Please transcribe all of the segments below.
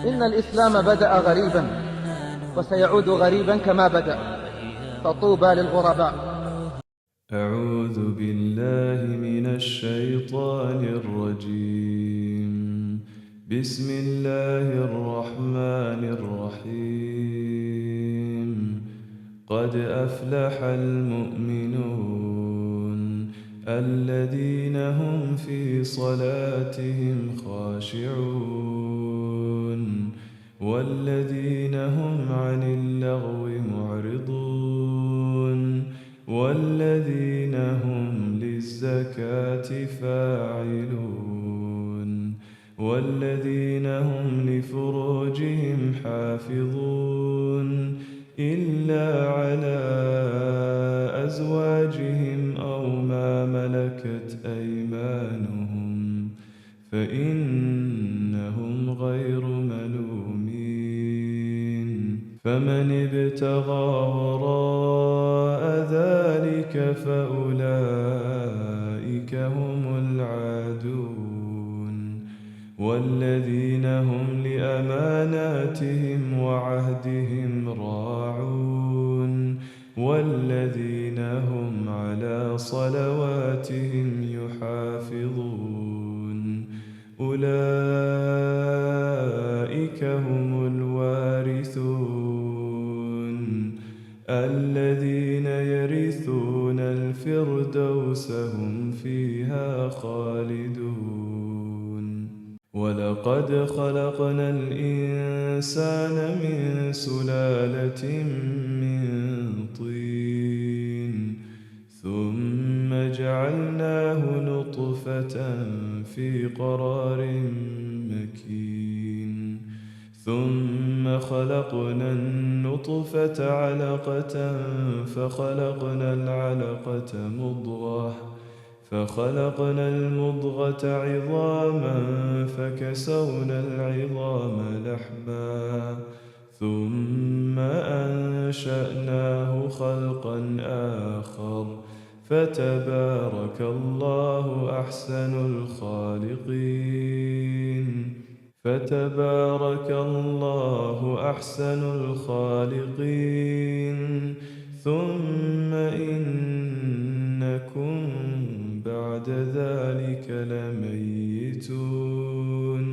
إن الإسلام بدأ غريبا وسيعود غريبا كما بدأ، فطوبى للغرباء. أعوذ بالله من الشيطان الرجيم. بسم الله الرحمن الرحيم. قد أفلح المؤمنون الذين هم في صلاتهم خاشعون والذين هم عن اللغو معرضون والذين هم للزكاة فاعلون والذين هم لفروجهم حافظون إلا على أزواجهم أو ما ملكت أيمانهم فإنهم غير ملومين. فمن ابتغى وراء ذلك فأولئك هم العادون والذين هم لأماناتهم وعهدهم راعون والذين هم على صلواتهم يحافظون أولئك هم الوارثون الذين يرثون الفردوس هم فيها خالدون. ولقد خلقنا الإنسان من سلالة من طين ثم جعلناه نطفة في قرار مكين ثم خلقنا النطفة علقة فخلقنا العلقة مضغة فخلقنا المضغة عظاما فكسونا العظام لحما ثم أنشأناه خلقا آخر فتبارك الله أحسن الخالقين. فتبارك الله أحسن الخالقين. ثم إنكم بعد ذلك لميتون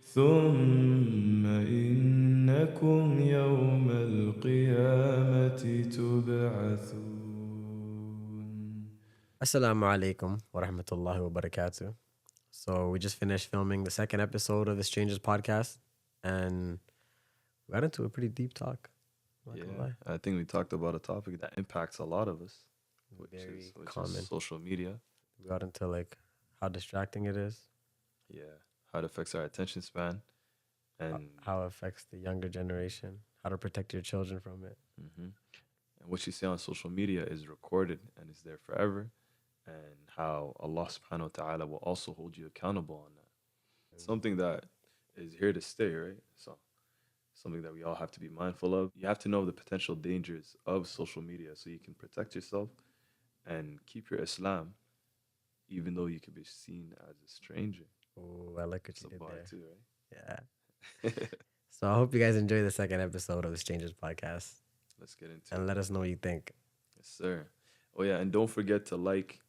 ثم إنكم يوم القيامة تبعثون. Assalamu alaikum wa rahmatullahi wa barakatuh. So we just finished filming the second episode of the Strangers podcast and we got into a pretty deep talk. Not gonna lie. I think we talked about a topic that impacts a lot of us, which Very is common. social media. We got into like how distracting it is. Yeah, how it affects our attention span and how it affects the younger generation, how to protect your children from it. And what you see on social media is recorded and is there forever, and how Allah subhanahu wa ta'ala will also hold you accountable on that. Something that is here to stay, right? So something that we all have to be mindful of. You have to know the potential dangers of social media so you can protect yourself and keep your Islam, even though you could be seen as a stranger. Oh, I like what you did there. Too, right? Yeah. So I hope you guys enjoy the second episode of the Strangers podcast. Let's get into it. And let us know what you think. Yes, sir. Oh, yeah. And don't forget to like,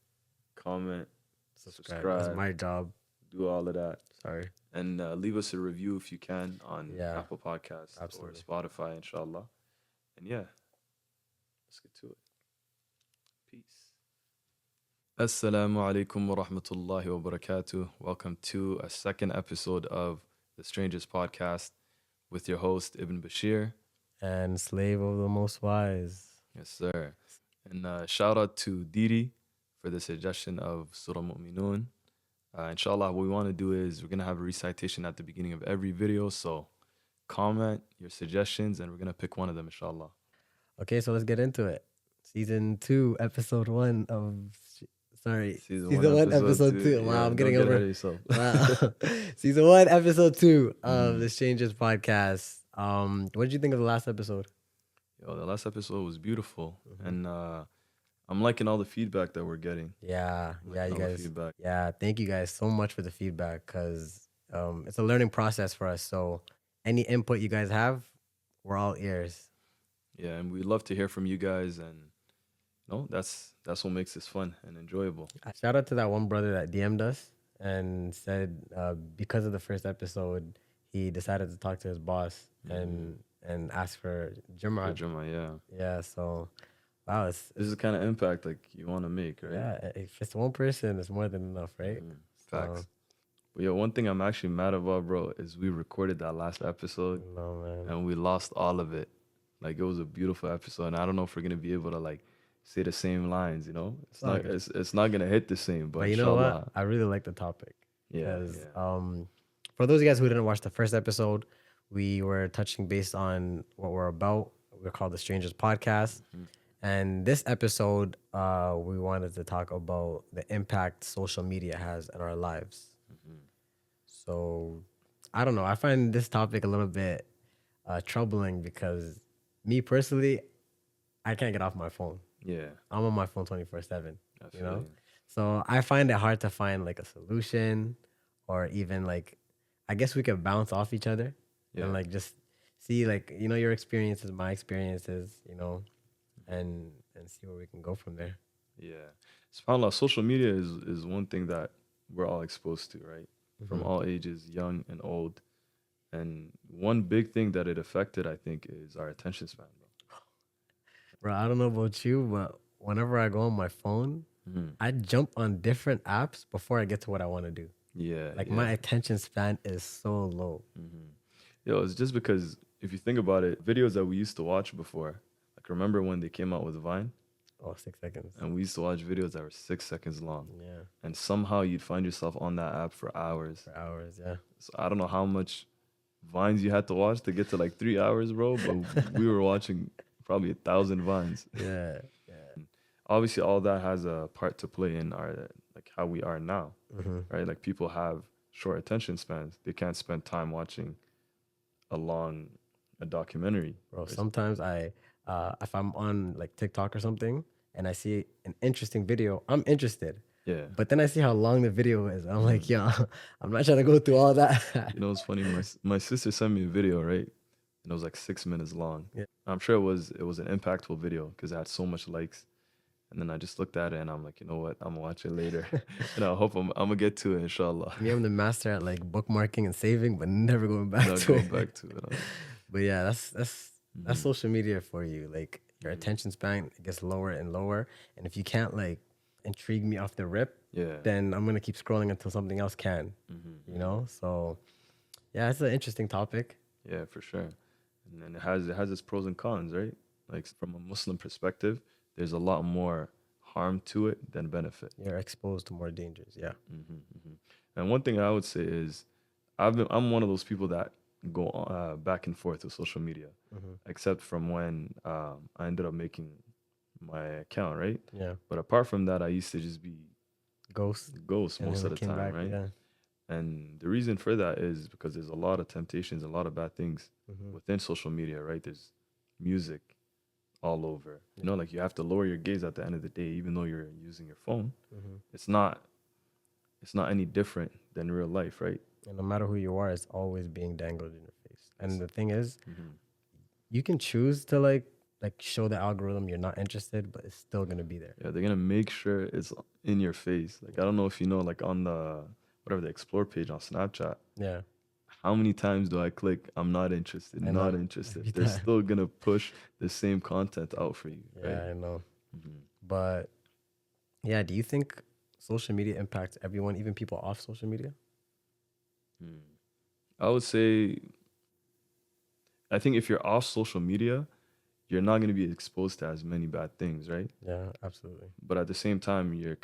comment, subscribe. That's my job. Do all of that. Sorry. And leave us a review if you can on Apple Podcasts or Spotify, inshallah. And yeah, let's get to it. Peace. As-Salamu alaikum wa rahmatullahi wa barakatuh. Welcome to a second episode of the Strangers podcast with your host, Ibn Bashir. And slave of the most wise. Yes, sir. And shout out to Didi for the suggestion of Surah Mu'minun. Inshallah, what we want to do is we're going to have a recitation at the beginning of every video. So comment your suggestions and we're going to pick one of them, inshallah. Okay, so let's get into it. Season 2, episode 1 of... Sorry. Season 1, episode 2. Wow, yeah, I'm getting over it. Wow. Season 1, episode 2 of the Strangers podcast. What did you think of the last episode? Yo, the last episode was beautiful. And I'm liking all the feedback that we're getting. Yeah, you guys. Yeah, thank you guys so much for the feedback because it's a learning process for us. So any input you guys have, we're all ears. Yeah, and we love to hear from you guys, and no, that's what makes this fun and enjoyable. Shout out to that one brother that DM'd us and said because of the first episode, he decided to talk to his boss and ask for Jum'ah. Good Juma, yeah. Yeah, so wow, This is the kind of impact like you want to make, right? yeah, if it's one person, it's more than enough, right? Facts. So, But yeah, one thing I'm actually mad about, bro, is we recorded that last episode no man. and we lost all of it. Like it was a beautiful episode, and I don't know if we're gonna be able to like say the same lines. You know, all good. it's not gonna hit the same. But But you know inshallah, what? I really like the topic. yeah, Because yeah. for those of you guys who didn't watch the first episode, we were touching base on what we're about. We're called the Strangers Podcast. And this episode, we wanted to talk about the impact social media has in our lives. So I don't know. I find this topic a little bit troubling because me personally, I can't get off my phone. Yeah, I'm on my phone 24/7, I you feel know? you. So I find it hard to find like a solution or even like, I guess we could bounce off each other Yeah. and like just see like, you know, your experiences, my experiences, you know, and see where we can go from there. Yeah. SubhanAllah, social media is one thing that we're all exposed to, right? From all ages, young and old. And one big thing that it affected, I think, is our attention span, bro. Bro, I don't know about you, but whenever I go on my phone, I jump on different apps before I get to what I want to do. Yeah. Like yeah. my attention span is so low. Yo, it's just because if you think about it, videos that we used to watch before, like remember when they came out with Vine? Oh, 6 seconds. And we used to watch videos that were 6 seconds long. Yeah, And somehow you'd find yourself on that app for hours. for hours. Yeah. So I don't know how much Vines you had to watch to get to like 3 hours, bro, but we were watching probably 1,000 Vines. Yeah. Obviously, all that has a part to play in our like how we are now, right? Like people have short attention spans; they can't spend time watching a documentary. Bro, sometimes if I'm on like TikTok or something and I see an interesting video, I'm interested. Yeah. But then I see how long the video is. I'm like, yo, I'm not trying to go through all that. You know, it's funny. My sister sent me a video, right? And it was like 6 minutes long. Yeah. I'm sure it was an impactful video because it had so much likes. And then I just looked at it and I'm like, you know what? I'm gonna watch it later. And I hope I'm gonna get to it, inshallah. Me, I'm the master at like bookmarking and saving, but never going back Not to going it. back to it. But yeah, that's social media for you. Like your attention span gets lower and lower, and if you can't like intrigue me off the rip, Yeah. then I'm gonna keep scrolling until something else can. You know, so yeah, it's an interesting topic. Yeah, for sure. And then it has its pros and cons, right? Like from a Muslim perspective, there's a lot more harm to it than benefit. You're exposed to more dangers. Yeah. And one thing I would say is, I'm one of those people that go back and forth with social media, except from when I ended up making my account, right? Yeah. But apart from that, I used to just be Ghost. ghost And most then of the came time, back, right? yeah. And the reason for that is because there's a lot of temptations, a lot of bad things within social media, right? There's music all over. You know, like you have to lower your gaze at the end of the day, even though you're using your phone. It's not any different than real life, right? And no matter who you are, it's always being dangled in your face. And the thing is, you can choose to like show the algorithm you're not interested, but it's still gonna be there. Yeah, they're gonna make sure it's in your face. Like I don't know if you know, like on the whatever the explore page on Snapchat, Yeah. how many times do I click I'm not interested, I not know. interested? Every They're time. still gonna push the same content out for you, Yeah, right? I know. But yeah, do you think social media impacts everyone, even people off social media? I would say, I think if you're off social media, you're not going to be exposed to as many bad things, right? Yeah, absolutely. But at the same time, you're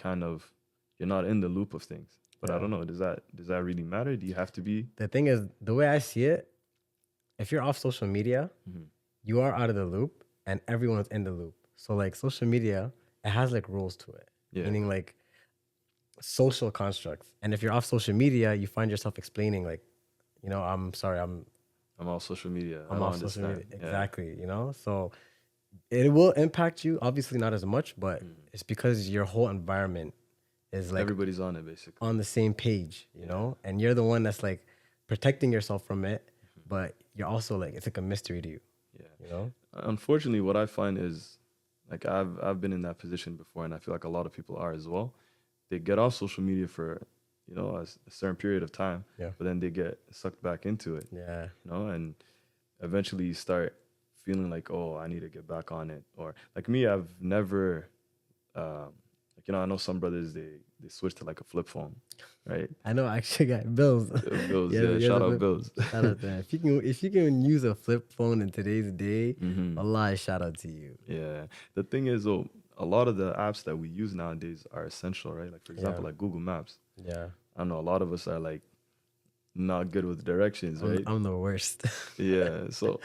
not in the loop of things. But I Yeah. don't know, does that really matter? Do you have to be? The thing is, the way I see it, if you're off social media, you are out of the loop and everyone's in the loop. So like social media, it has like rules to it. Yeah. Meaning like social constructs. And if you're off social media, you find yourself explaining like, you know, I'm sorry, I'm off social media. I I'm don't off social media. understand. Yeah. Exactly, you know? So it will impact you, obviously not as much, but it's because your whole environment is like Everybody's on it, basically. on the same page, you know? And you're the one that's like protecting yourself from it, but you're also like, it's like a mystery to you, Yeah. you know? Unfortunately, what I find is like I've been in that position before, and I feel like a lot of people are as well. They get off social media for a certain period of time, Yeah. but then they get sucked back into it, Yeah. and eventually you start feeling like, oh, I need to get back on it. Or like me, I've never like I know some brothers they switch to like a flip phone, right? I know I actually got bills. Bills, Yeah, yeah, he has shout a out flip. Bills. Shout out to him. If you can use a flip phone in today's day, hmm Allah, shout out to you. Yeah. The thing is, though, a lot of the apps that we use nowadays are essential, right? Like, for example, Yeah. like Google Maps. Yeah. I don't know, a lot of us are like not good with directions, I'm right? I'm the worst. Yeah. So,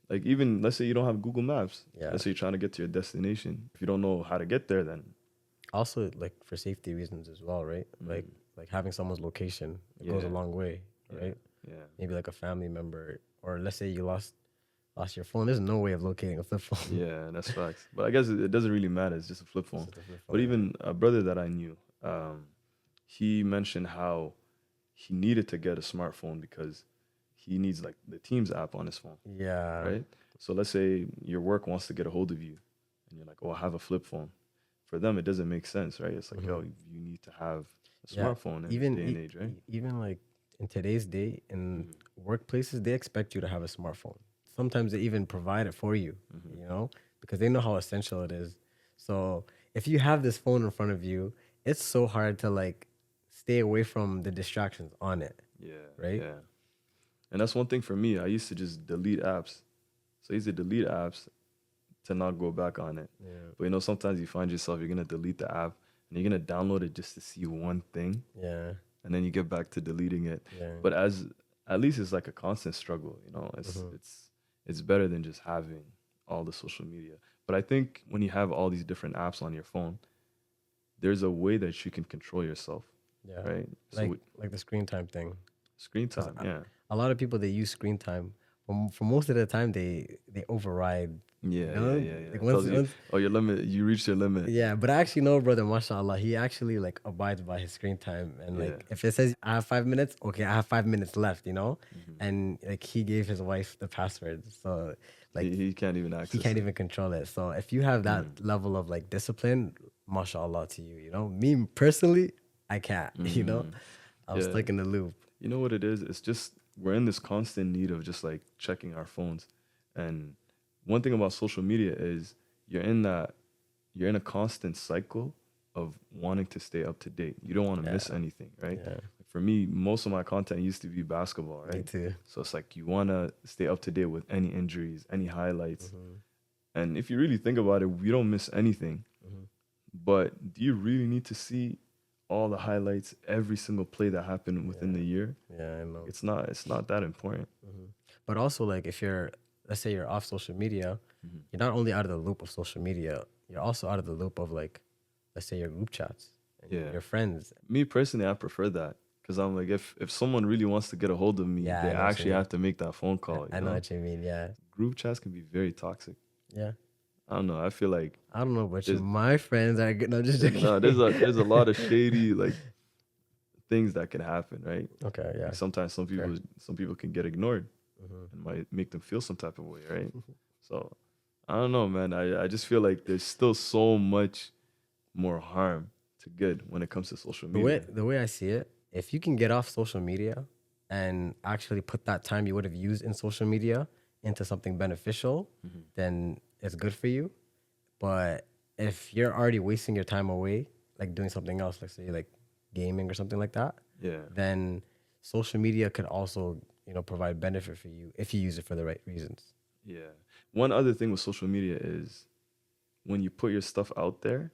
like, even let's say you don't have Google Maps. Yeah. Let's say you're trying to get to your destination. If you don't know how to get there, then Also, like for safety reasons as well, right? Like having someone's location, it goes a Yeah. long way, yeah, right? yeah, Maybe like a family member, or let's say you lost your phone. There's no way of locating a flip phone. yeah, that's facts. But I guess it doesn't really matter. It's just a flip It's phone. just a flip But phone. even a brother that I knew, he mentioned how he needed to get a smartphone because he needs like the Teams app on his phone, Yeah. right? So let's say your work wants to get a hold of you, and you're like, "Oh, I have a flip phone." For them, it doesn't make sense, right? It's like, yo, you need to have a Yeah. smartphone in Even this day and age, right? even like in today's day in workplaces, they expect you to have a smartphone. Sometimes they even provide it for you, you know, because they know how essential it is. So if you have this phone in front of you, it's so hard to like stay away from the distractions on it, Yeah, right? yeah. And that's one thing for me. I used to just delete apps. So I used to delete apps to not go back on it. Yeah. But sometimes you find yourself you're gonna delete the app and you're gonna download it just to see one thing, Yeah. and then you get back to deleting it. Yeah. But at least it's like a constant struggle. It's better than just having all the social media. But I think when you have all these different apps on your phone, there's a way that you can control yourself, Yeah. right? So Like with like the screen time thing. screen 'Cause time, yeah. a lot of people they use screen time. For most of the time they override. You Yeah, know, yeah, yeah, yeah. like It tells you, once oh, your limit, you reached your limit. yeah, but I actually know, brother, mashallah, he actually like abides by his screen time. And Yeah. like if it says I have 5 minutes, okay, I have 5 minutes left, you know? Mm-hmm. And like he gave his wife the password. So like He can't even he access can't it. even control it. So if you have that level of like discipline, mashallah to you, you know? Me personally, I can't, you know? I'm Yeah. stuck in the loop. You know what it is? It's just we're in this constant need of just like checking our phones. And one thing about social media is you're in a constant cycle of wanting to stay up to date. You don't want to miss anything, right? Yeah. For me, most of my content used to be basketball, Me right? too. So it's like you want to stay up to date with any injuries, any highlights. And if you really think about it, we don't miss anything. But do you really need to see all the highlights, every single play that happened within the year? Yeah, I know. It's not that important. But also, like, if you're, let's say you're off social media, you're not only out of the loop of social media, you're also out of the loop of, like, let's say your group chats and Yeah. your friends. Me personally, I prefer that because I'm like, if someone really wants to get a hold of me, Yeah, I they know what you actually mean. have to make that phone call. I know what you mean. Yeah. Group chats can be very toxic. Yeah. I don't know. I feel like I don't know about you. There's- My friends are good. No, just joking. no, there's a lot of shady like things that can happen, right? Okay. Yeah. Like sometimes some people can get ignored and might make them feel some type of way, right? So I don't know, man. I just feel like there's still so much more harm to good when it comes to social media. The way I see it, if you can get off social media and actually put that time you would have used in social media into something beneficial, then it's good for you. But if you're already wasting your time away, like doing something else, like say like gaming or something like that, Yeah. then social media could also, provide benefit for you if you use it for the right reasons. Yeah. One other thing with social media is when you put your stuff out there,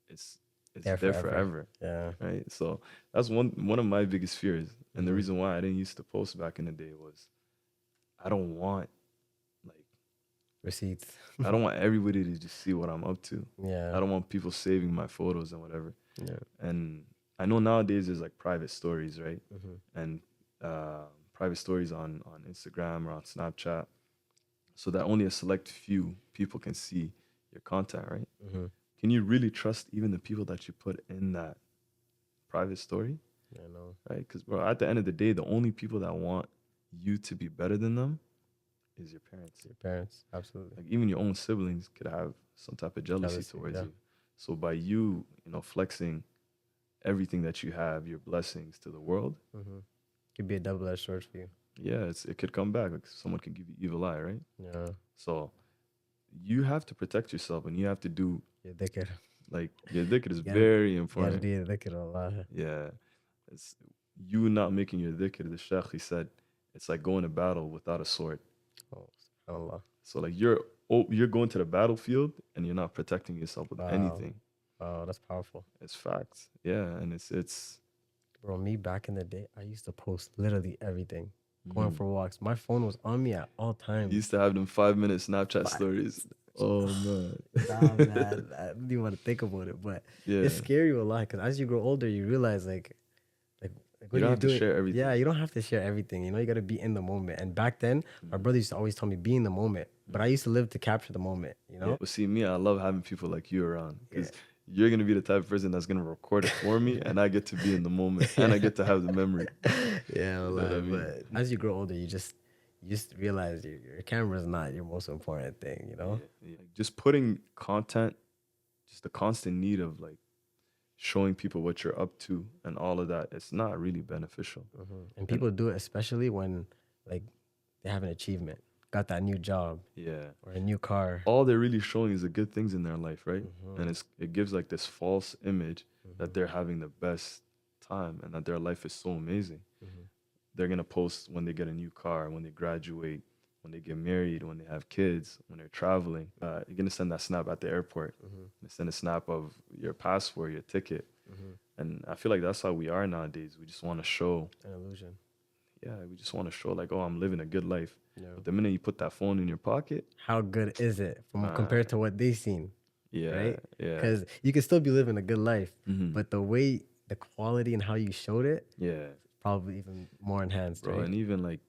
it's there forever. Yeah. Right? So that's one of my biggest fears. And the reason why I didn't used to post back in the day was I don't want like Receipts. I don't want everybody to just see what I'm up to. Yeah. I don't want people saving my photos and whatever. Yeah. And I know nowadays there's like private stories, right? And private stories on Instagram or on Snapchat, so that only a select few people can see your content, right? Can you really trust even the people that you put in that private story? I know. Right? Because, bro, at the end of the day, the only people that want you to be better than them is your parents. Your parents, absolutely. Like even your own siblings could have some type of jealousy Jealousy, towards yeah. you. So by you, flexing everything that you have, your blessings to the world, Could be a double-edged sword for you. yeah, it could come back. Like someone could give you evil eye, right? Yeah. So you have to protect yourself, and you have to do Yeah, dhikr. like your dhikr is You gotta, very you gotta important. do your dhikr Allah. Yeah, it's you not making your dhikr. The Shaykh, he said, it's like going to battle without a sword. Oh, subhanAllah. So like you're going to the battlefield and you're not protecting yourself with Wow. anything. Wow, that's powerful. It's facts. Yeah, and it's Bro, me back in the day, I used to post literally everything. Going for walks. My phone was on me at all you times. used to have them 5-minute Snapchat stories. Oh man. Nah, man. I didn't even want to think about it, but Yeah. it's scary a lot because as you grow older, you realize like You don't have to share everything. Yeah, you don't have to share everything. You got to be in the moment. And back then, my brother used to always tell me, be in the moment. But I used to live to capture the moment, Yeah. But see, me, I love having people like you around because you're gonna be the type of person that's gonna record it for me, and I get to be in the moment, and I get to have the memory. Yeah, You know what I mean? but as you grow older, you just realize your camera is not your most important thing, Yeah. Just putting content, just the constant need of like showing people what you're up to and all of that, it's not really beneficial. And people do it especially when like they have an achievement, got that new job Yeah. or a new car. All they're really showing is the good things in their life, right? And it gives like this false image that they're having the best time and that their life is so amazing. They're gonna post when they get a new car, when they graduate, when they get married, when they have kids, when they're traveling. You're gonna send that snap at the airport. You send a snap of your passport, your ticket. And I feel like that's how we are nowadays. We just want to show An illusion. Yeah, we just want to show like, oh, I'm living a good life. Yeah. But the minute you put that phone in your pocket, How good is it compared to what they seen? yeah, Right? yeah, Because you can still be living a good life, Mhm. but the quality and how you showed it, yeah, probably even more enhanced, bro. right? And even like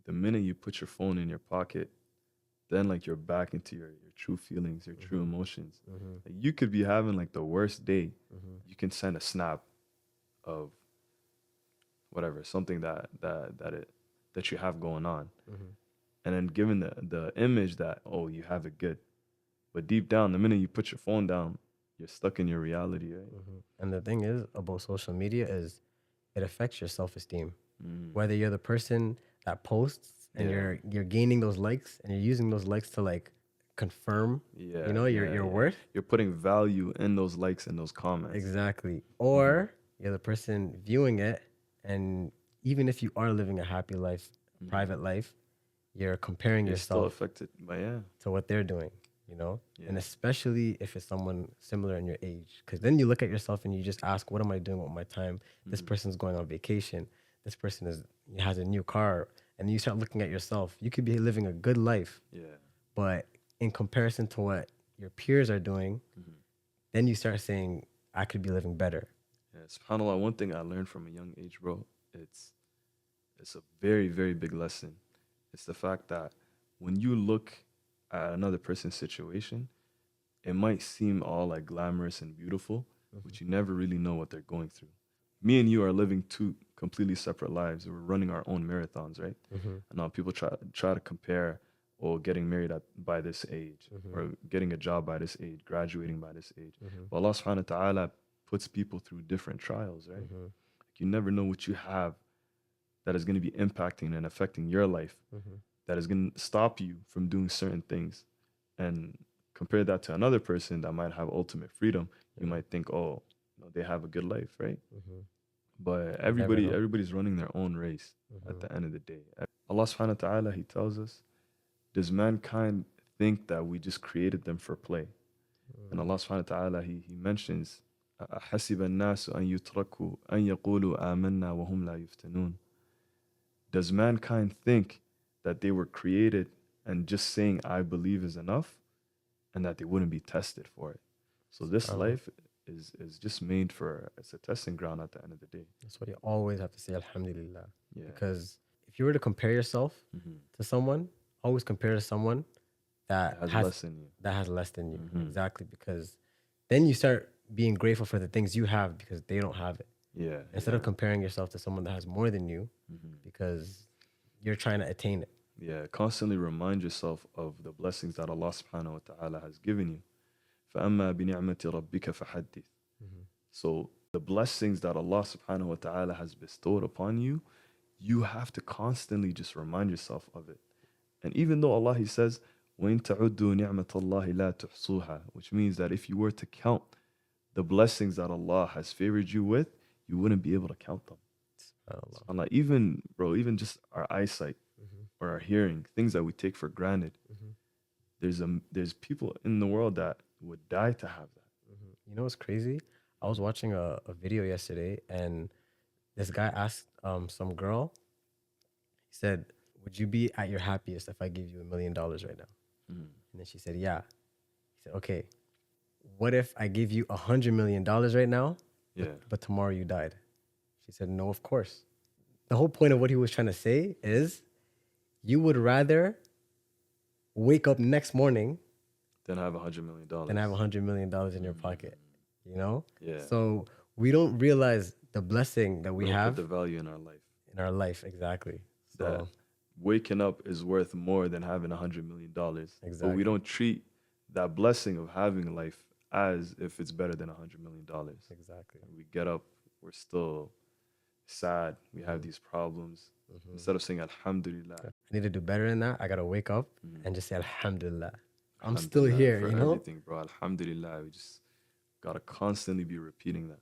the minute you put your phone in your pocket, then like you're back into your true feelings, your true emotions. Like, you could be having like the worst day. You can send a snap of whatever, something that you have going on. And then given the image that, oh, you have it good. But deep down, the minute you put your phone down, you're stuck in your reality, right? And the thing is about social media is it affects your self-esteem. Mm. Whether you're the person that posts and Yeah. you're gaining those likes and you're using those likes to like confirm, Yeah. your worth. You're putting value in those likes and those comments. Exactly. Or you're the person viewing it, and even if you are living a happy life, private life, you're comparing You're still yourself affected by, yeah. to what they're doing, Yeah. And especially if it's someone similar in your age, because then you look at yourself and you just ask, what am I doing with my time? This person's going on vacation. This person has a new car. And you start looking at yourself. You could be living a good life, Yeah. but in comparison to what your peers are doing, then you start saying, I could be living better. Yeah. SubhanAllah, one thing I learned from a young age, bro, it's a very, very big lesson. It's the fact that when you look at another person's situation, it might seem all like glamorous and beautiful, but you never really know what they're going through. Me and you are living two completely separate lives. We're running our own marathons, right? And now people try to compare, or getting married by this age, or getting a job by this age, graduating by this age. But Allah subhanahu wa ta'ala puts people through different trials, right? Like, you never know what you have that is going to be impacting and affecting your life, that is going to stop you from doing certain things. And compare that to another person that might have ultimate freedom, you might think, oh, they have a good life, right? But everybody's running their own race at the end of the day. Allah subhanahu wa ta'ala, He tells us, does mankind think that we just created them for play? And Allah subhanahu wa ta'ala, He mentions, أَحَسِبَ النَّاسُ أَن يُتْرَكُوا أَن يَقُولُوا آمَنَّا وَهُمْ لَا يُفْتَنُونَ. Does mankind think that they were created and just saying I believe is enough, and that they wouldn't be tested for it? So this life is just made it's a testing ground at the end of the day. That's why you always have to say Alhamdulillah. Yeah. Because if you were to compare yourself to someone, always compare to someone that It has less than you. That has less than you. Exactly. Because then you start being grateful for the things you have because they don't have it. Yeah. Instead of comparing yourself to someone that has more than you because you're trying to attain it. Yeah, constantly remind yourself of the blessings that Allah subhanahu wa ta'ala has given you. فَأَمَّا بِنِعْمَةِ رَبِّكَ فَحَدِّثْ. So the blessings that Allah subhanahu wa ta'ala has bestowed upon you, you have to constantly just remind yourself of it. And even though Allah, He says, وَإِن تَعُدُّوا نِعْمَةَ اللَّهِ لَا تُحْصُوهَا, which means that if you were to count the blessings that Allah has favored you with, you wouldn't be able to count them. SubhanAllah. SubhanAllah. Even, bro, even just our eyesight or our hearing, things that we take for granted, there's people in the world that would die to have that. You know what's crazy? I was watching a video yesterday, and this guy asked some girl, he said, would you be at your happiest if I give you $1 million right now? And then she said, yeah. He said, okay, what if I give you $100 million right now, Yeah. but tomorrow you died? She said, no, of course. The whole point of what he was trying to say is you would rather wake up next morning Then have $100 million. than have $100 million in your pocket, you know? Yeah. So we don't realize the blessing that we We don't have put the value in our life. in our life. Exactly. That So waking up is worth more than having $100 million. But Exactly. we don't treat that blessing of having life as if it's better than $100 million. exactly. We get up, we're still sad. We have these problems. Instead of saying Alhamdulillah, I need to do better than that. I gotta wake up and just say Alhamdulillah. I'm still Alhamdulillah here, for you know? everything, bro. Alhamdulillah. We just gotta constantly be repeating that.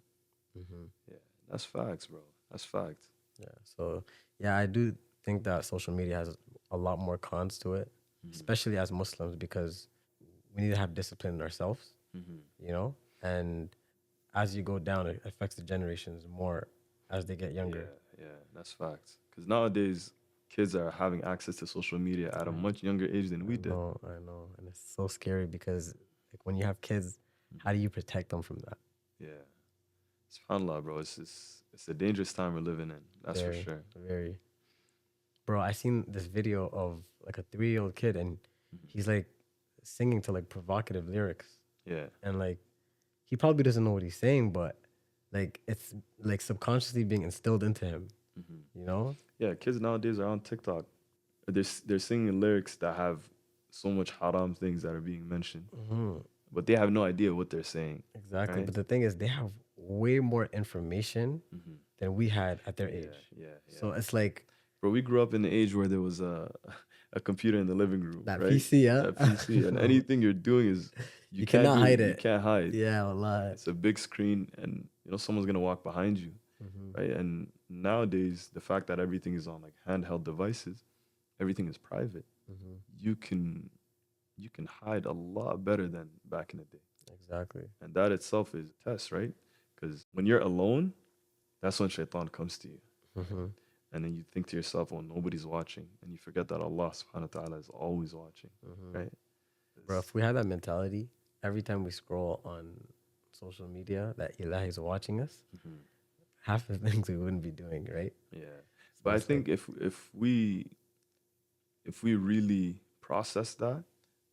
Yeah, that's facts, bro. That's facts. Yeah. So yeah, I do think that social media has a lot more cons to it, especially as Muslims, because we need to have discipline in ourselves, you know? And as you go down, it affects the generations more as they get younger. Yeah, that's facts. Because nowadays, kids are having access to social media at a much younger age than we did. I know. And it's so scary because like when you have kids, how do you protect them from that? Yeah. SubhanAllah, bro. It's a dangerous time we're living in. That's Very, for sure. Very. Bro, I seen this video of like a 3-year-old kid, and he's like singing to like provocative lyrics. Yeah. And like he probably doesn't know what he's saying, but like it's like subconsciously being instilled into him. You know? Yeah, kids nowadays are on TikTok. They're singing lyrics that have so much haram things that are being mentioned. But they have no idea what they're saying. Exactly. Right? But the thing is, they have way more information than we had at their age. Yeah. So it's like Bro, we grew up in the age where there was a computer in the living room. that right? PC, yeah. That PC. And anything you're doing is You cannot hide it. You can't hide. Yeah, Allah. It's a big screen, and someone's gonna walk behind you, right? And nowadays, the fact that everything is on like handheld devices, everything is private. You can hide a lot better than back in the day, Exactly. and that itself is a test, right? Because when you're alone, that's when shaitan comes to you, and then you think to yourself, "Oh, nobody's watching," and you forget that Allah Subhanahu wa Taala is always watching, right? Bro, if we had that mentality, every time we scroll on social media that Ilahi is watching us, half the things we wouldn't be doing, right? Yeah, but I think if we really process that,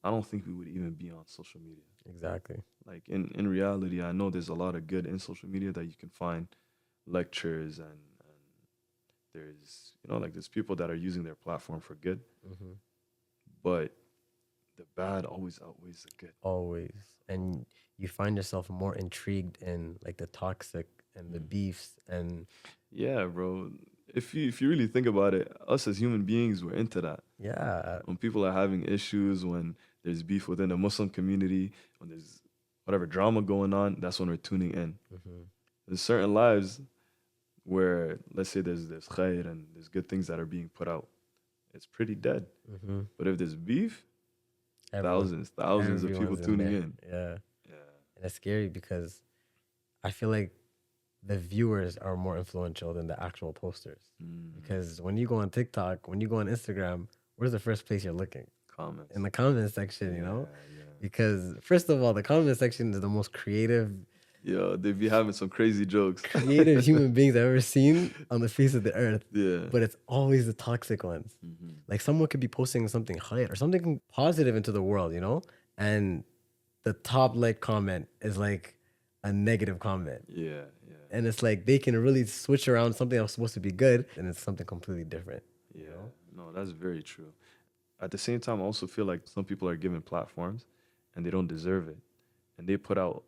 I don't think we would even be on social media. Exactly. Like in reality, I know there's a lot of good in social media that you can find lectures and there's like there's people that are using their platform for good, but the bad always outweighs the good. Always. And you find yourself more intrigued in like the toxic and the beefs and Yeah, bro. If you really think about it, us as human beings, we're into that. yeah. When people are having issues, when there's beef within the Muslim community, when there's whatever drama going on, that's when we're tuning in. There's certain lives where, let's say there's khair and there's good things that are being put out. It's pretty dead. But if there's beef, thousands of people everyone's tuning there. in. Yeah. And it's scary because I feel like the viewers are more influential than the actual posters. Because when you go on TikTok, when you go on Instagram, where's the first place you're looking? Comments. In the comment section, you know? Yeah. Because first of all, the comment section is the most creative They be having some crazy jokes. human beings I've ever seen on the face of the earth. Yeah. But it's always the toxic ones. Like someone could be posting something khair or something positive into the world, you know? And the top like comment is like a negative comment. Yeah. And it's like they can really switch around something that was supposed to be good and it's something completely different. Yeah. You know? No, No, that's very true. At the same time, I also feel like some people are given platforms and they don't deserve it. And they put out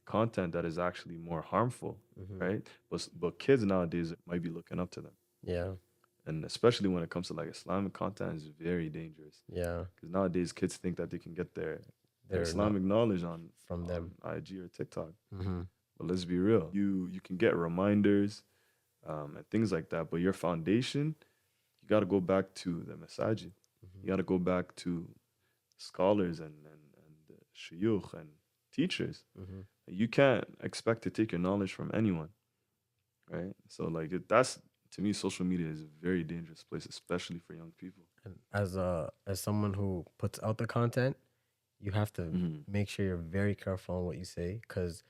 content that is actually more harmful, right? But kids nowadays might be looking up to them. Yeah. And especially when it comes to like Islamic content is very dangerous. Yeah. Because nowadays kids think that they can get their They're not Islamic knowledge on from them. IG or TikTok. Mm-hmm. But let's be real. You can get reminders and things like that. But your foundation, you got to go back to the masajid. You got to go back to scholars and shuyukh and teachers. Mm-hmm. You can't expect to take your knowledge from anyone, right? So like that's to me, social media is a very dangerous place, especially for young people. And as someone who puts out the content, you have to make sure you're very careful on what you say, because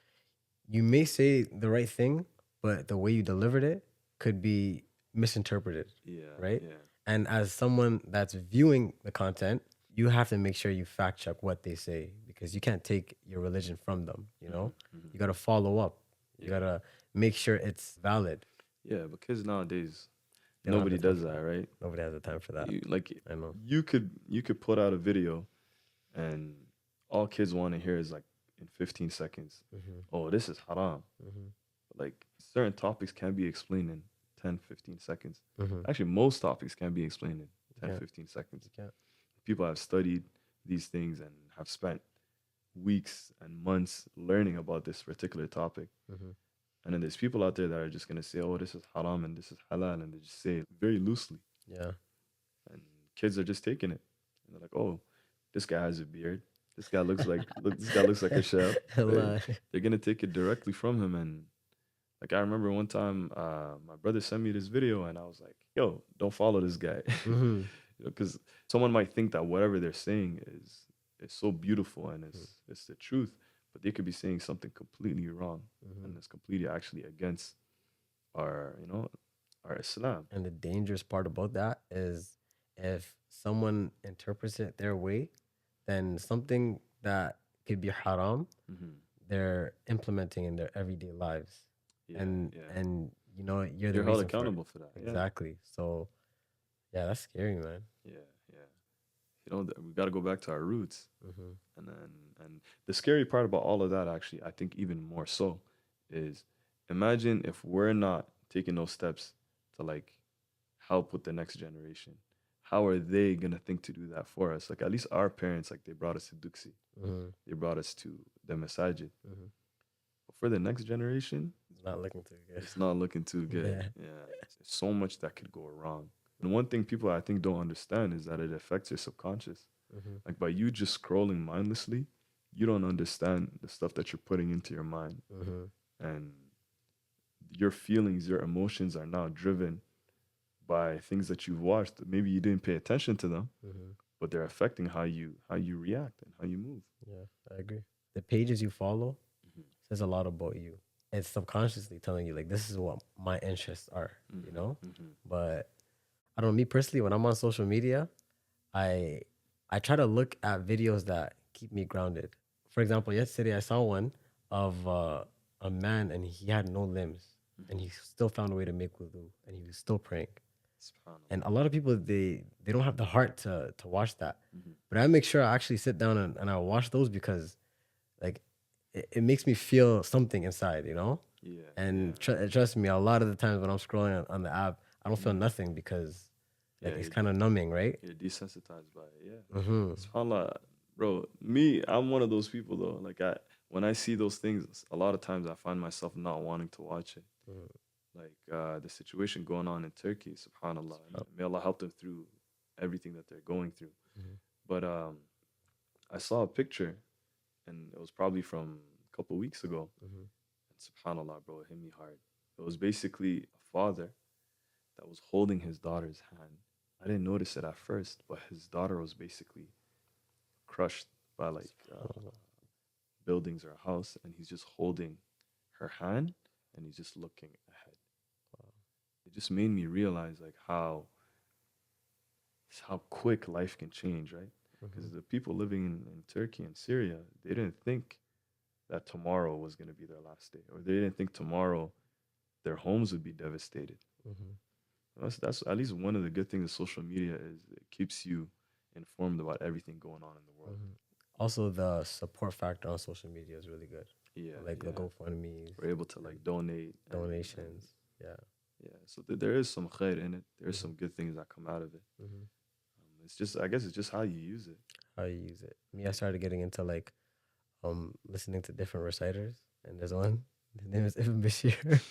you may say the right thing, but the way you delivered it could be misinterpreted, Yeah, right? yeah, And as someone that's viewing the content, you have to make sure you fact check what they say, because you can't take your religion from them, you know? You got to follow up. You got to make sure it's valid. yeah. But kids nowadays, They don't have nobody the time does for that, right? Nobody has the time for that. I know. You could put out a video, and all kids want to hear is like in 15 seconds. Oh, this is haram. Like certain topics can be explained in 10, 15 seconds. Actually, most topics can be explained in 10, can't. 15 seconds. You can't. People have studied these things and have spent weeks and months learning about this particular topic. And then there's people out there that are just gonna say, "Oh, this is haram and this is halal," and they just say it very loosely. Yeah. And kids are just taking it. And they're like, "Oh, this guy has a beard. This guy looks like this guy looks like a chef." Right? They're gonna take it directly from him. And like I remember one time, my brother sent me this video, and I was like, "Yo, don't follow this guy," because someone might think that whatever they're saying is so beautiful and it's the truth, but they could be saying something completely wrong, and it's completely actually against our our Islam. And the dangerous part about that is, if someone interprets it their way, then something that could be haram, they're implementing in their everyday lives. Yeah, and yeah. and you know, you're the You're held reason for it. accountable for that. Yeah, Exactly. So yeah, that's scary, man. yeah, yeah. We got to go back to our roots. Mm-hmm. And the scary part about all of that, actually, I think even more so, is imagine if we're not taking those steps to like help with the next generation. How are they gonna think to do that for us? Like at least our parents, like they brought us to Duxi, they brought us to the Masajid. But for the next generation, It's not looking too good. it's not looking too good. Yeah. Yeah, there's so much that could go wrong. And one thing people I think don't understand is that it affects your subconscious. Like by you just scrolling mindlessly, you don't understand the stuff that you're putting into your mind. And your feelings, your emotions are now driven by things that you've watched. Maybe you didn't pay attention to them, but they're affecting how you react and how you move. Yeah, I agree. The pages you follow says a lot about you. It's subconsciously telling you, like, this is what my interests are, you know? But I don't know, me personally, when I'm on social media, I try to look at videos that keep me grounded. For example, yesterday I saw one of a man, and he had no limbs, and he still found a way to make wudu, and he was still praying. And a lot of people, they don't have the heart to watch that. But I make sure I actually sit down and I watch those, because like it makes me feel something inside, you know? Yeah. And trust me, a lot of the times when I'm scrolling on the app, I don't feel nothing, because like it's kind of numbing, right? You're desensitized by it. Yeah. SubhanAllah, bro. Me, I'm one of those people though. Like when I see those things, a lot of times I find myself not wanting to watch it. Like the situation going on in Turkey, subhanallah. May Allah help them through everything that they're going through. But I saw a picture, and it was probably from a couple weeks ago. And subhanallah, bro, it hit me hard. It was basically a father that was holding his daughter's hand. I didn't notice it at first, but his daughter was basically crushed by like buildings or a house, and he's just holding her hand, and he's just looking ahead. It just made me realize like how quick life can change, right? Because the people living in Turkey and Syria, they didn't think that tomorrow was going to be their last day, or they didn't think tomorrow their homes would be devastated. That's at least one of the good things of social media is it keeps you informed about everything going on in the world. Mhm. Also, the support factor on social media is really good. Yeah, Like the yeah. GoFundMe's We're able to and like donate and donations. Yeah. yeah. So there is some khair in it. There is Mhm. some good things that come out of it. Mhm. It's just, I guess, it's just how you use it. How you use it. Me, I started getting into like listening to different reciters, and there's one. His name is Ibn Bashir.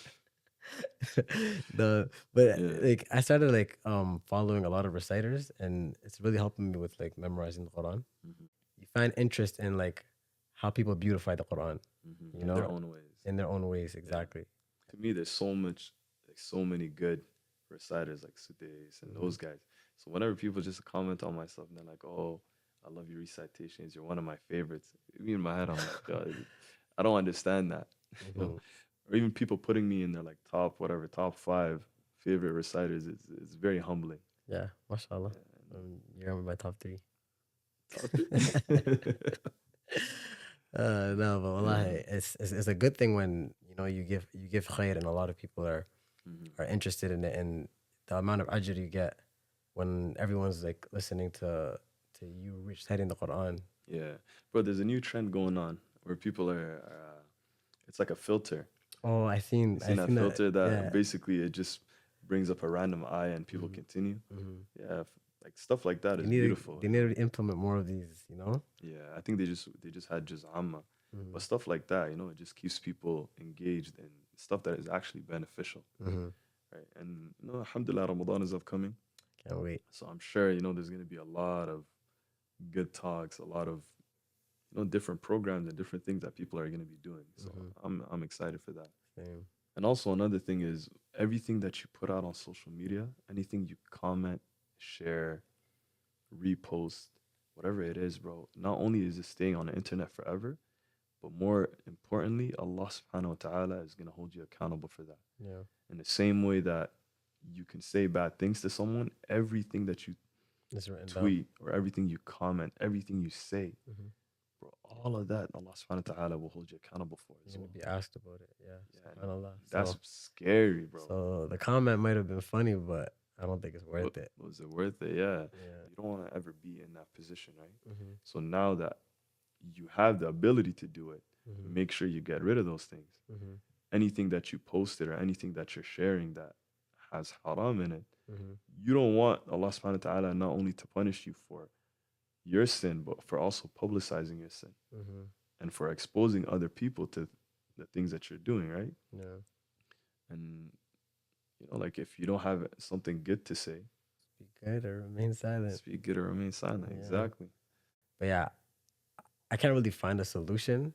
the but Yeah. like I started like following a lot of reciters, and it's really helping me with like memorizing the Quran. Hmm. You find interest in like how people beautify the Quran, you In their know, own ways. in their own ways. Yeah. Exactly. To me, there's so much, like so many good reciters like Sudais and Hmm. those guys. So whenever people just comment on my stuff and they're like, "Oh, I love your recitations. You're one of my favorites." Me in my head, I'm like, God, I don't understand that, you know. Hmm. Or even people putting me in their like top whatever top five favorite reciters. It's very humbling. Yeah, mashallah. Yeah, and You're in my top three. top three. No, but Yeah. wallahi, it's a good thing when you give khair and a lot of people Hmm. are interested in it, and the amount of ajr you get when everyone's like listening to you reciting the Quran. Yeah, bro. There's a new trend going on where people are. It's like a filter. Oh, You I seen that seen that. filter that Yeah. basically it just brings up a random eye and people Hmm. continue. Hmm. Yeah, like stuff like that is beautiful. They need to implement more of these. Yeah, I think they just had just amma, Hmm. but stuff like that, it just keeps people engaged in stuff that is actually beneficial, Hmm. right? And alhamdulillah, Ramadan is upcoming, Can't wait. so I'm sure there's gonna be a lot of good talks, a lot of different programs and different things that people are gonna be doing. So Hmm. I'm excited for that. Same. And also another thing is everything that you put out on social media, anything you comment, share, repost, whatever it is, bro, not only is it staying on the internet forever, but more importantly, Allah subhanahu wa ta'ala is gonna hold you accountable for that. Yeah. In the same way that you can say bad things to someone, everything that you It's written down. tweet or everything you comment, everything you say, Hmm. bro, all of that Allah subhanahu wa ta'ala will hold you accountable for as You're well. gonna be asked about it. Yeah. Yeah, and Subhanallah. that's So scary, bro. so the comment might have been funny, but I don't think it's worth it. Was it worth it? Yeah. Yeah. You don't want to ever be in that position, right? Hmm. So now that you have the ability to do it, Hmm. make sure you get rid of those things. Hmm. Anything that you posted or anything that you're sharing that has haram in it, Hmm. you don't want Allah subhanahu wa ta'ala not only to punish you for your sin, but for also publicizing your sin Hmm. and for exposing other people to the things that you're doing, right? Yeah. And like if you don't have something good to say, Speak good or remain silent. speak good or remain silent. Yeah. Exactly. But yeah, I can't really find a solution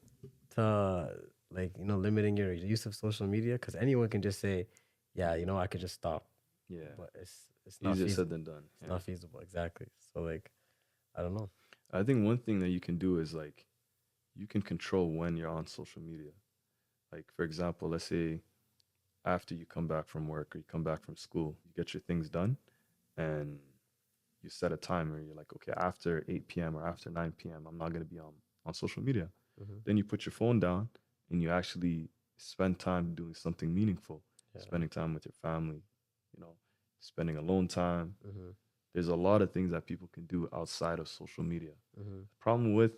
to like limiting your use of social media because anyone can just say, yeah, I could just stop, Yeah. but it's not Easier said feasible. than done. It's Yeah. not feasible exactly. So like, I don't know. I think one thing that you can do is like you can control when you're on social media. Like for example, let's say after you come back from work or you come back from school, you get your things done and you set a timer. You're like, okay, after 8 p.m. or after 9 p.m., I'm not going to be on social media. Hmm. Then you put your phone down and you actually spend time doing something meaningful, Yeah. spending time with your family, you know, spending alone time. Hmm. There's a lot of things that people can do outside of social media. Hmm. The problem with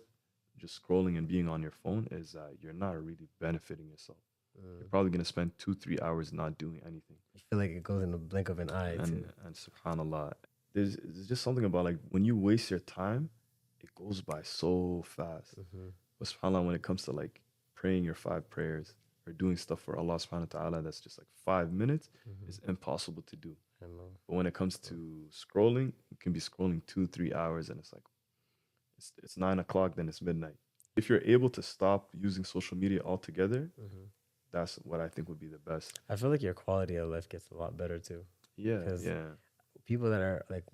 just scrolling and being on your phone is that you're not really benefiting yourself. You're probably going to spend 2-3 hours not doing anything. I feel like it goes in the blink of an eye too. And subhanallah, there's just something about like when you waste your time, it goes by so fast. Hmm. But subhanallah, when it comes to like praying your 5 prayers or doing stuff for Allah subhanahu wa ta'ala that's just like 5 minutes, Hmm. it's impossible to do. I know. But when it comes to scrolling, you can be scrolling 2-3 hours and it's like it's 9 o'clock, then it's midnight. If you're able to stop using social media altogether, Hmm. that's what I think would be the best. I feel like your quality of life gets a lot better too. Yeah, 'Cause yeah. people that are like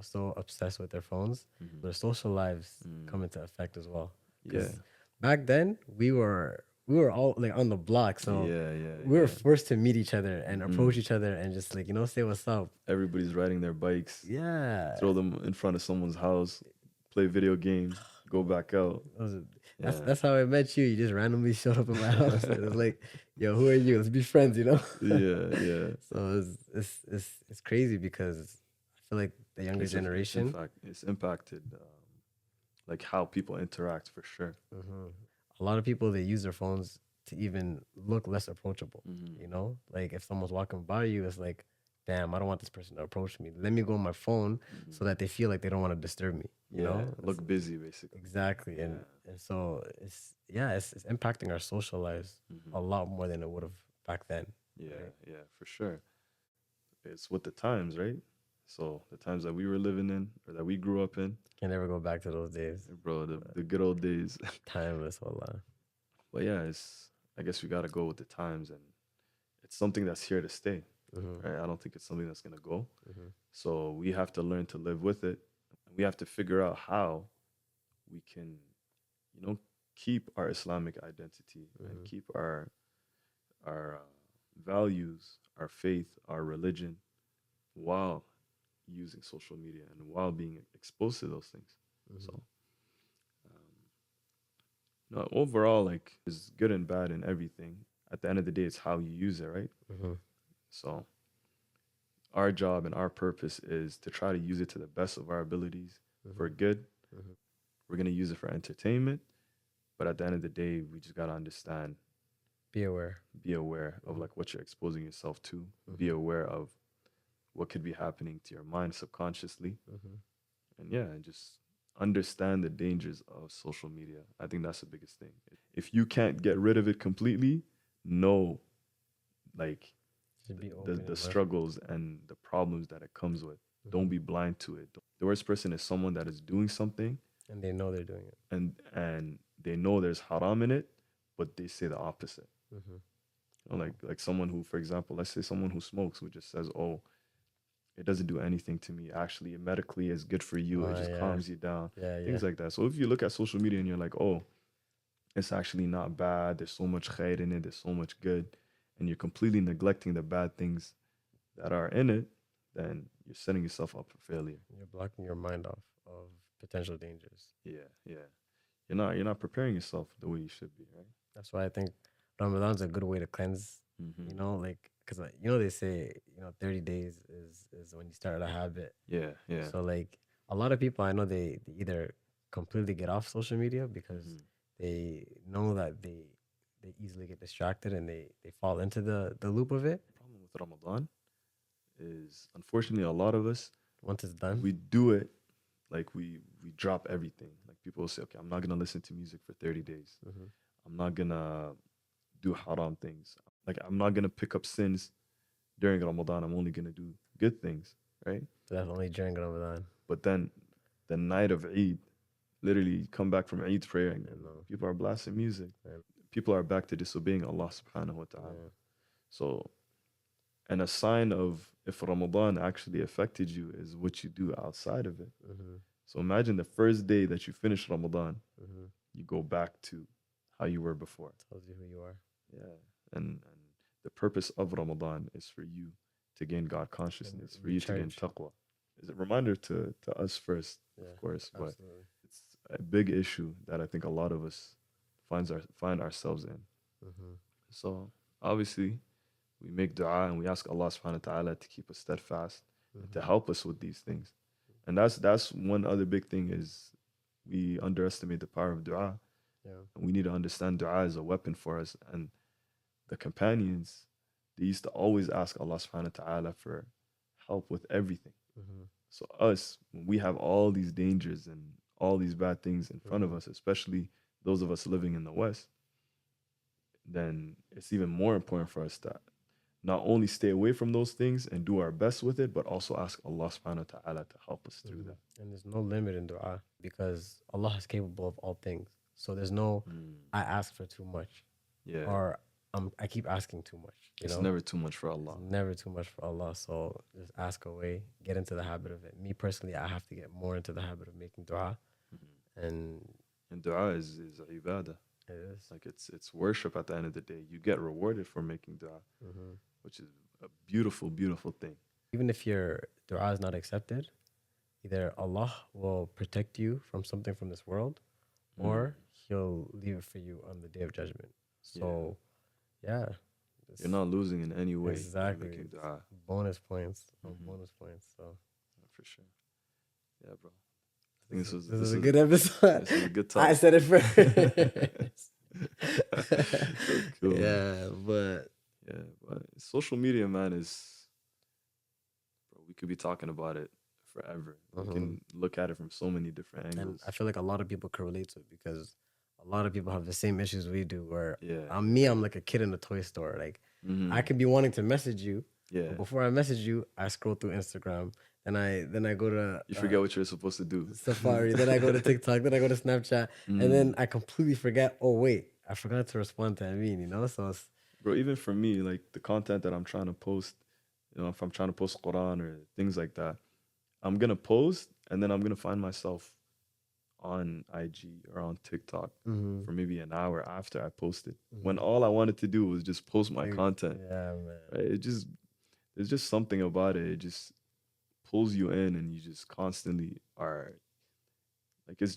so obsessed with their phones, Mhm. their social lives Mm. come into effect as well. Yeah. 'Cause back then we were all like on the block, so Yeah, yeah, we were yeah. forced to meet each other and Mhm. approach each other and just like say what's up. Everybody's riding their bikes, Yeah, throw them in front of someone's house, play video games, go back out. Those are- That's how I met you. You just randomly showed up in my house. And it was like, yo, who are you? Let's be friends, you know? Yeah. So it's crazy because I feel like the younger generation. It's impacted like how people interact for sure. A lot of people, they use their phones to even look less approachable. Mm-hmm. You know, like if someone's walking by you, it's like, damn, I don't want this person to approach me. Let me go on my phone so that they feel like they don't want to disturb me. You know, look busy basically. Exactly, and so it's impacting our social lives a lot more than it would have back then. Yeah, for sure. It's with the times, right? So the times that we were living in or that we grew up in. Can never go back to those days, bro. The good old days. Timeless, wallah. But yeah, I guess we gotta go with the times, and it's something that's here to stay. Right? I don't think it's something that's gonna go. So we have to learn to live with it. We have to figure out how we can, keep our Islamic identity and keep our values, our faith, our religion, while using social media and while being exposed to those things. So, no, overall, like, is good and bad in everything. At the end of the day, it's how you use it, right? So, our job and our purpose is to try to use it to the best of our abilities for good. We're gonna use it for entertainment, but at the end of the day, we just gotta understand. Be aware. Be aware of like what you're exposing yourself to. Be aware of what could be happening to your mind subconsciously, and just understand the dangers of social media. I think that's the biggest thing. If you can't get rid of it completely, know like the struggles and the problems that it comes with. Don't be blind to it. The worst person is someone that is doing something and they know they're doing it, and they know there's haram in it, but they say the opposite. Like someone who, for example, let's say someone who smokes, who just says, "Oh, it doesn't do anything to me. Actually, it medically is good for you. It just calms you down." Things like that. So if you look at social media and you're like, "Oh, it's actually not bad. There's so much khair in it. There's so much good," and you're completely neglecting the bad things that are in it, then you're setting yourself up for failure. You're blocking your mind off of potential dangers. Yeah. You're not preparing yourself the way you should be, right? That's why I think Ramadan's a good way to cleanse. You know, like because they say 30 days is when you start a habit. Yeah. So like a lot of people I know, they either completely get off social media because they know that they easily get distracted and they fall into the loop of it. The problem with Ramadan is, unfortunately, a lot of us, once it's done, we do it like we drop everything. Like people will say, "Okay, I'm not gonna listen to music for 30 days. I'm not gonna do haram things. Like I'm not gonna pick up sins during Ramadan. I'm only gonna do good things, right?" So that's only during Ramadan. But then the night of Eid, literally you come back from Eid prayer and people are blasting music. People are back to disobeying Allah subhanahu wa ta'ala. So, and a sign of if Ramadan actually affected you is what you do outside of it. So imagine the first day that you finish Ramadan, you go back to how you were before. Tells you who you are. Yeah. And the purpose of Ramadan is for you to gain God consciousness, for you to gain taqwa. It's a reminder to us first, of course, but it's a big issue that I think a lot of us find ourselves in. So obviously, we make dua and we ask Allah subhanahu wa ta'ala to keep us steadfast and to help us with these things. And that's one other big thing is we underestimate the power of dua. And we need to understand dua as a weapon for us. And the companions, they used to always ask Allah subhanahu wa ta'ala for help with everything. So us, when we have all these dangers and all these bad things in front of us, especially those of us living in the West, then it's even more important for us to not only stay away from those things and do our best with it, but also ask Allah subhanahu wa ta'ala to help us through that. And there's no limit in dua because Allah is capable of all things. So there's no, I ask for too much. Or I keep asking too much. It's never too much for Allah. It's never too much for Allah. So just ask away, get into the habit of it. Me personally, I have to get more into the habit of making dua. And dua is ibadah. It is. Like it's worship at the end of the day. You get rewarded for making dua, which is a beautiful, beautiful thing. Even if your dua is not accepted, either Allah will protect you from something from this world, or He'll leave it for you on the day of judgment. So, yeah. You're not losing in any way. Exactly. Making dua. Bonus points. Bonus points. So, For sure. Yeah, bro. I think this is a good episode. This is a good talk. I said it first. So cool. Yeah, but social media, man, is, bro, we could be talking about it forever. We can look at it from so many different angles. and I feel like a lot of people can relate to it because a lot of people have the same issues we do. Where Yeah. I'm like a kid in a toy store. Like I could be wanting to message you. Yeah. But before I message you, I scroll through Instagram. Then I go to You forget what you're supposed to do. Safari. Then I go to TikTok. Then I go to Snapchat. And then I completely forget. Oh wait, I forgot to respond to Amin. You know, so it's, Bro, even for me, like the content that I'm trying to post, you know, if I'm trying to post Quran or things like that, I'm gonna post and then I'm gonna find myself on IG or on TikTok for maybe an hour after I posted, when all I wanted to do was just post my content. yeah, man. Right? There's just something about it. It just pulls you in, and you just constantly are like, it's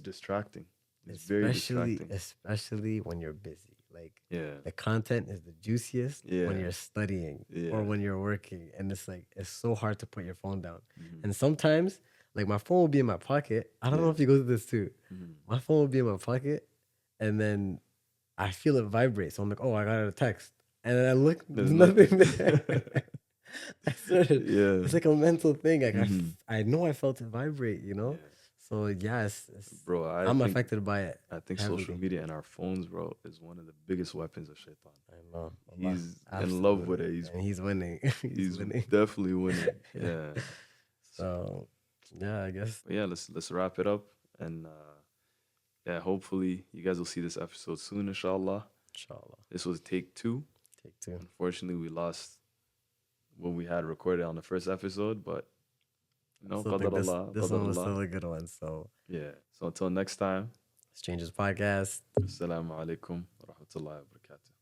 distracting. It's very distracting. Especially when you're busy. Like Yeah. the content is the juiciest when Yeah. you're studying Yeah. or when you're working, and it's like it's so hard to put your phone down. And sometimes, like my phone will be in my pocket. I don't know if you go through this too. My phone will be in my pocket, and then I feel it vibrate. So I'm like, oh, I got a text, and then I look, there's nothing there. I started, Yeah. it's like a mental thing. Like I know I felt it vibrate, you know. Yeah. So yeah, Bro, I'm affected by it. I think heavily. social media and our phones, bro, is one of the biggest weapons of shaitan. I know. He's in love with it. He's winning. He's winning. Definitely winning. Yeah. So yeah, I guess. But yeah, let's wrap it up, and yeah, hopefully you guys will see this episode soon, inshallah. Inshallah. This was take 2. Take 2. Unfortunately, we lost what we had recorded on the first episode, but no, This one was still a good one. So yeah. So until next time, Strangers Podcast. Assalamu alaikum wa rahmatullahi wa barakatuh.